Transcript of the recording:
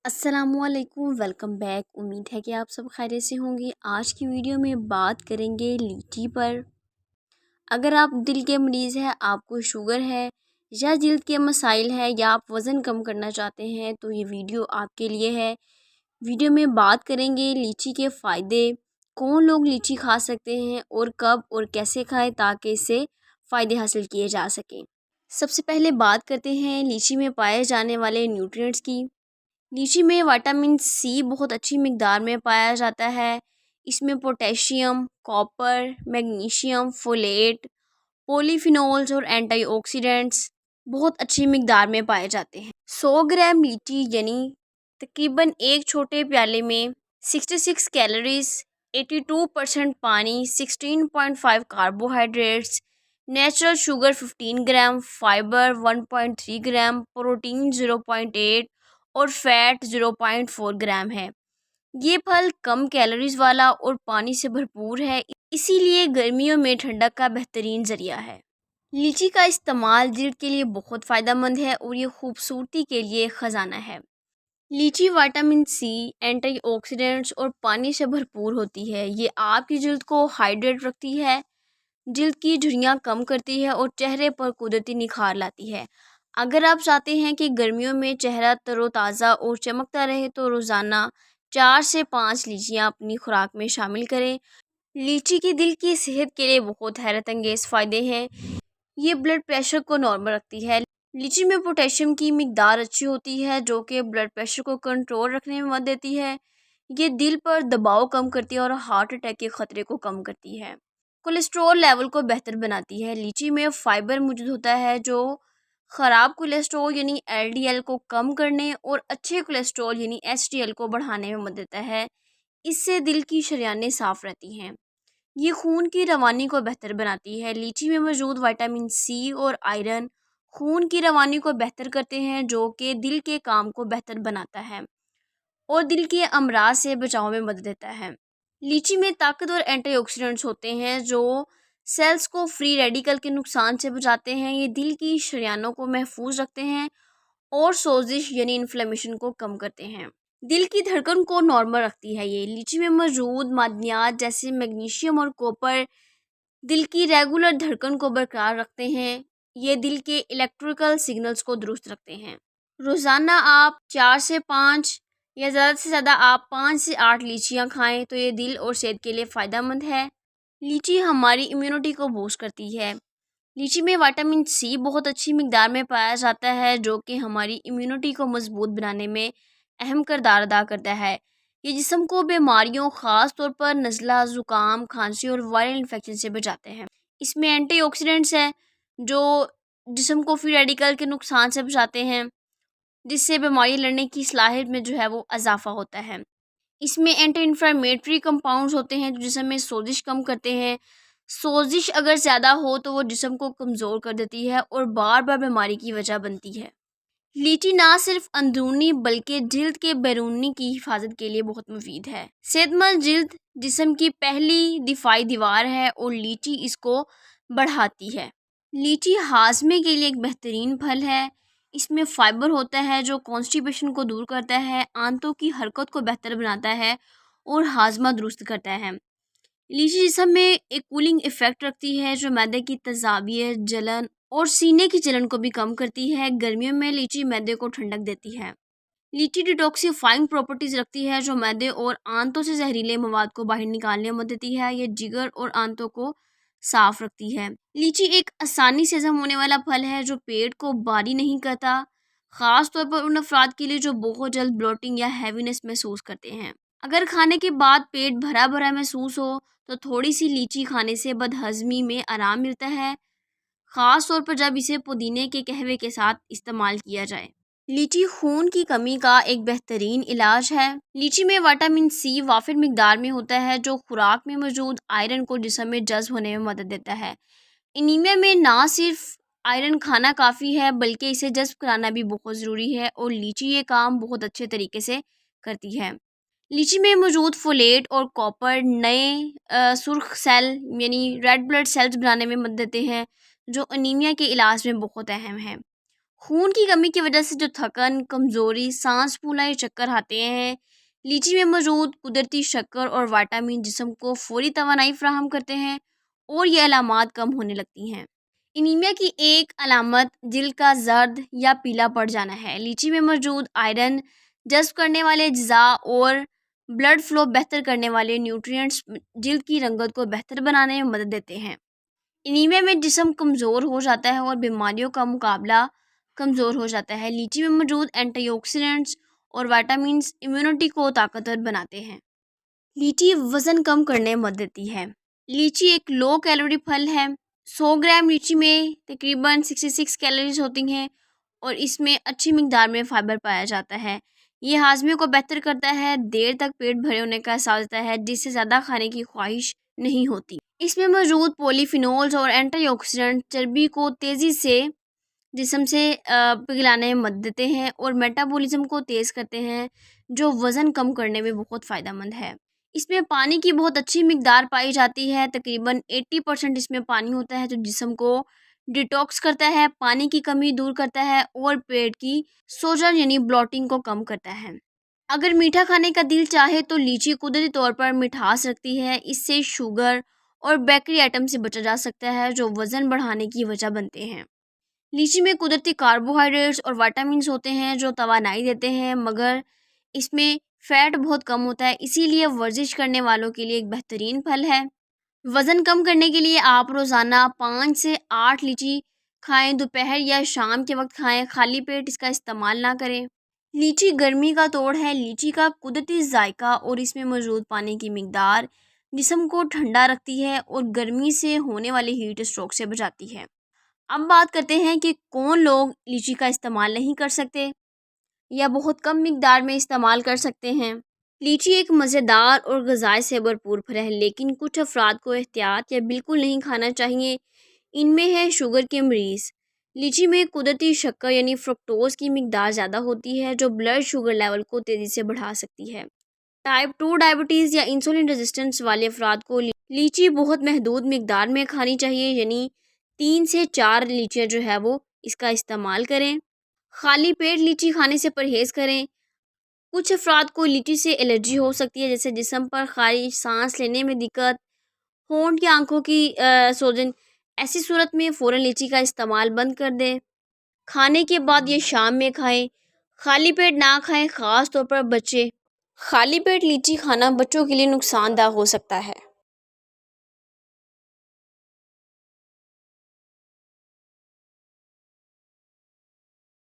अस्सलाम वालेकुम, welcome back. उम्मीद है कि आप सब खैरियत से होंगे। आज की वीडियो में बात करेंगे लीची पर। अगर आप दिल के मरीज़ हैं, आपको शुगर है या जिल्द के मसाइल है या आप वज़न कम करना चाहते हैं तो ये वीडियो आपके लिए है। वीडियो में बात करेंगे लीची के फ़ायदे, कौन लोग लीची खा सकते हैं और कब और कैसे खाएं ताकि इससे फ़ायदे हासिल किए जा सकें। सबसे पहले बात करते हैं लीची में पाए जाने वाले न्यूट्रिएंट्स की। लीची में विटामिन सी बहुत अच्छी मिकदार में पाया जाता है। इसमें potassium, copper, magnesium, folate, polyphenols और एंटीऑक्सीडेंट्स बहुत अच्छी मिकदार में पाए जाते हैं। 100 ग्राम लीची यानी तकरीबन एक छोटे प्याले में 66 कैलोरीज, 82% पानी, 16.5 कार्बोहाइड्रेट्स, नेचुरल शुगर 15 ग्राम, फाइबर 1.3 ग्राम, प्रोटीन 0.8 और फैट 0.4 ग्राम है। ये फल कम कैलोरीज वाला और पानी से भरपूर है, इसीलिए गर्मियों में ठंडक का बेहतरीन ज़रिया है। लीची का इस्तेमाल जिल्द के लिए बहुत फ़ायदेमंद है और ये खूबसूरती के लिए ख़जाना है। लीची विटामिन सी, एंटीऑक्सीडेंट्स और पानी से भरपूर होती है। ये आपकी जिल्द को हाइड्रेट रखती है, जिल्द की झुर्रियाँ कम करती है और चेहरे पर कुदरती निखार लाती है। अगर आप चाहते हैं कि गर्मियों में चेहरा तरोताज़ा और चमकता रहे तो रोज़ाना 4 से 5 लीचियाँ अपनी खुराक में शामिल करें। लीची के दिल की सेहत के लिए बहुत हैरत अंगेज़ फ़ायदे हैं। ये ब्लड प्रेशर को नॉर्मल रखती है। लीची में पोटेशियम की मिकदार अच्छी होती है जो कि ब्लड प्रेशर को कंट्रोल रखने में मदद देती है। ये दिल पर दबाव कम करती है और हार्ट अटैक के ख़तरे को कम करती है। कोलेस्ट्रॉल लेवल को बेहतर बनाती है। लीची में फाइबर मौजूद होता है जो ख़राब कोलेस्ट्रॉल यानी एलडीएल को कम करने और अच्छे कोलेस्ट्रॉल यानी एचडीएल को बढ़ाने में मदद देता है। इससे दिल की शरीयानें साफ़ रहती हैं। ये खून की रवानी को बेहतर बनाती है। लीची में मौजूद विटामिन सी और आयरन खून की रवानी को बेहतर करते हैं जो कि दिल के काम को बेहतर बनाता है और दिल के अमराज से बचाव में मदद देता है। लीची में ताकत और एंटीऑक्सीडेंट्स होते हैं जो सेल्स को फ्री रेडिकल के नुकसान से बचाते हैं। ये दिल की शरीयानों को महफूज रखते हैं और सोजिश यानी इन्फ्लेमेशन को कम करते हैं। दिल की धड़कन को नॉर्मल रखती है। ये लीची में मौजूद मादनियात जैसे मैग्नीशियम और कॉपर दिल की रेगुलर धड़कन को बरकरार रखते हैं। ये दिल के इलेक्ट्रिकल सिग्नल्स को दुरुस्त रखते हैं। रोज़ाना आप 4 से 5 या ज़्यादा से ज़्यादा आप 5 से 8 लीचियाँ खाएं तो ये दिल और सेहत के लिए फ़ायदेमंद है। लीची हमारी इम्यूनिटी को बूस्ट करती है। लीची में विटामिन सी बहुत अच्छी मिकदार में पाया जाता है जो कि हमारी इम्यूनिटी को मजबूत बनाने में अहम किरदार अदा करता है। ये जिस्म को बीमारियों ख़ास तौर पर नज़ला, ज़ुकाम, खांसी और वायरल इन्फेक्शन से बचाते हैं। इसमें एंटीऑक्सीडेंट्स हैं जो जिस्म को फ्री रेडिकल के नुकसान से बचाते हैं, जिससे बीमारी लड़ने की सलाहियत में जो है वो इजाफा होता है। इसमें एंटी इन्फ्लेमेटरी कंपाउंड्स होते हैं जो जिस्म में सोजिश कम करते हैं। सोजिश अगर ज़्यादा हो तो वो जिस्म को कमज़ोर कर देती है और बार बार बीमारी की वजह बनती है। लीची ना सिर्फ अंदरूनी बल्कि जिल्द के बैरूनी की हिफाजत के लिए बहुत मुफीद है। सेहतमंद जिल्द जिस्म की पहली दिफाई दीवार है और लीची इसको बढ़ाती है। लीची हाजमे के लिए एक बेहतरीन फल है। इसमें फाइबर होता है जो कॉन्स्टिपेशन को दूर करता है, आंतों की हरकत को बेहतर बनाता है और हाजमा दुरुस्त करता है। लीची जिस्म में एक कूलिंग इफ़ेक्ट रखती है जो मैदे की तेज़ाबियत, जलन और सीने की जलन को भी कम करती है। गर्मियों में लीची मैदे को ठंडक देती है। लीची डिटॉक्सिफाइंग प्रॉपर्टीज़ रखती है जो मैदे और आंतों से जहरीले मवाद को बाहर निकालने में मदद देती है। ये जिगर और आंतों को साफ रखती है। लीची एक आसानी से हजम होने वाला फल है जो पेट को भारी नहीं करता, ख़ास तौर पर उन अफराद के लिए जो बहुत जल्द ब्लोटिंग या हैवीनेस महसूस करते हैं। अगर खाने के बाद पेट भरा भरा महसूस हो तो थोड़ी सी लीची खाने से बदहज़मी में आराम मिलता है, ख़ास तौर पर जब इसे पुदीने के कहवे के साथ इस्तेमाल किया जाए। लीची खून की कमी का एक बेहतरीन इलाज है। लीची में विटामिन सी वाफिर मिकदार में होता है जो खुराक में मौजूद आयरन को जिस्म में जज्ब होने में मदद देता है। एनीमिया में ना सिर्फ आयरन खाना काफ़ी है बल्कि इसे जज्ब कराना भी बहुत ज़रूरी है और लीची ये काम बहुत अच्छे तरीके से करती है। लीची में मौजूद फोलेट और कॉपर नए सुर्ख सेल यानी रेड ब्लड सेल्स बनाने में मदद देते हैं जो अनीमिया के इलाज में बहुत अहम है। خون کی کمی کی وجہ سے جو تھکن، کمزوری، سانس پھولنا یا چکر آتے ہیں، لیچی میں موجود قدرتی شکر اور وٹامن جسم کو فوری توانائی فراہم کرتے ہیں اور یہ علامات کم ہونے لگتی ہیں۔ انیمیا کی ایک علامت دل کا زرد یا پیلا پڑ جانا ہے۔ لیچی میں موجود آئرن جذب کرنے والے اجزاء اور بلڈ فلو بہتر کرنے والے نیوٹرینٹس جلد کی رنگت کو بہتر بنانے میں مدد دیتے ہیں۔ انیمیا میں جسم کمزور ہو جاتا ہے اور بیماریوں کا مقابلہ کمزور ہو جاتا ہے۔ لیچی میں موجود اینٹی آکسیڈنٹس اور وٹامنس امیونٹی کو طاقتور بناتے ہیں۔ لیچی وزن کم کرنے میں مدد دیتی ہے۔ لیچی ایک لو کیلوری پھل ہے۔ 100 گرام لیچی میں تقریباً 66 کیلوریز ہوتی ہیں اور اس میں اچھی مقدار میں فائبر پایا جاتا ہے۔ یہ ہاضمے کو بہتر کرتا ہے، دیر تک پیٹ بھرے ہونے کا احساس دیتا ہے جس سے زیادہ کھانے کی خواہش نہیں ہوتی۔ اس میں موجود پولی فینولز اور اینٹی آکسیڈنٹ چربی کو تیزی سے جسم سے پگھلانے میں مدد دیتے ہیں اور میٹابولزم کو تیز کرتے ہیں، جو وزن کم کرنے میں بہت فائدہ مند ہے۔ اس میں پانی کی بہت اچھی مقدار پائی جاتی ہے، تقریباً 80% اس میں پانی ہوتا ہے جو جسم کو ڈیٹاکس کرتا ہے، پانی کی کمی دور کرتا ہے اور پیٹ کی سوجن یعنی بلوٹنگ کو کم کرتا ہے۔ اگر میٹھا کھانے کا دل چاہے تو لیچی قدرتی طور پر مٹھاس رکھتی ہے، اس سے شوگر اور بیکری آئٹم سے بچا جا سکتا ہے جو وزن بڑھانے کی وجہ بنتے ہیں۔ لیچی میں قدرتی کاربوہائیڈریٹس اور وٹامنس ہوتے ہیں جو توانائی دیتے ہیں، مگر اس میں فیٹ بہت کم ہوتا ہے، اسی لیے ورزش کرنے والوں کے لیے ایک بہترین پھل ہے۔ وزن کم کرنے کے لیے آپ روزانہ 5 سے 8 لیچی کھائیں، دوپہر یا شام کے وقت کھائیں، خالی پیٹ اس کا استعمال نہ کریں۔ لیچی گرمی کا توڑ ہے۔ لیچی کا قدرتی ذائقہ اور اس میں موجود پانی کی مقدار جسم کو ٹھنڈا رکھتی ہے اور گرمی سے ہونے والے ہیٹ اسٹروک سے بچاتی ہے۔ اب بات کرتے ہیں کہ کون لوگ لیچی کا استعمال نہیں کر سکتے یا بہت کم مقدار میں استعمال کر سکتے ہیں۔ لیچی ایک مزیدار اور غذائی سے بھرپور پھل ہے، لیکن کچھ افراد کو احتیاط یا بالکل نہیں کھانا چاہیے۔ ان میں ہے شوگر کے مریض۔ لیچی میں قدرتی شکر یعنی فرکٹوز کی مقدار زیادہ ہوتی ہے جو بلڈ شوگر لیول کو تیزی سے بڑھا سکتی ہے۔ ٹائپ 2 ڈائبٹیز یا انسولین ریزسٹنس والے افراد کو لیچی بہت محدود مقدار میں کھانی چاہیے، یعنی 3 سے 4 لیچیاں جو ہے وہ اس کا استعمال کریں۔ خالی پیٹ لیچی کھانے سے پرہیز کریں۔ کچھ افراد کو لیچی سے الرجی ہو سکتی ہے، جیسے جسم پر خارش، سانس لینے میں دقت، ہونٹ یا آنکھوں کی سوجن۔ ایسی صورت میں فوراً لیچی کا استعمال بند کر دیں۔ کھانے کے بعد یا شام میں کھائیں۔ خالی پیٹ نہ کھائیں، خاص طور پر بچے۔ خالی پیٹ لیچی کھانا بچوں کے لیے نقصان دہ ہو سکتا ہے۔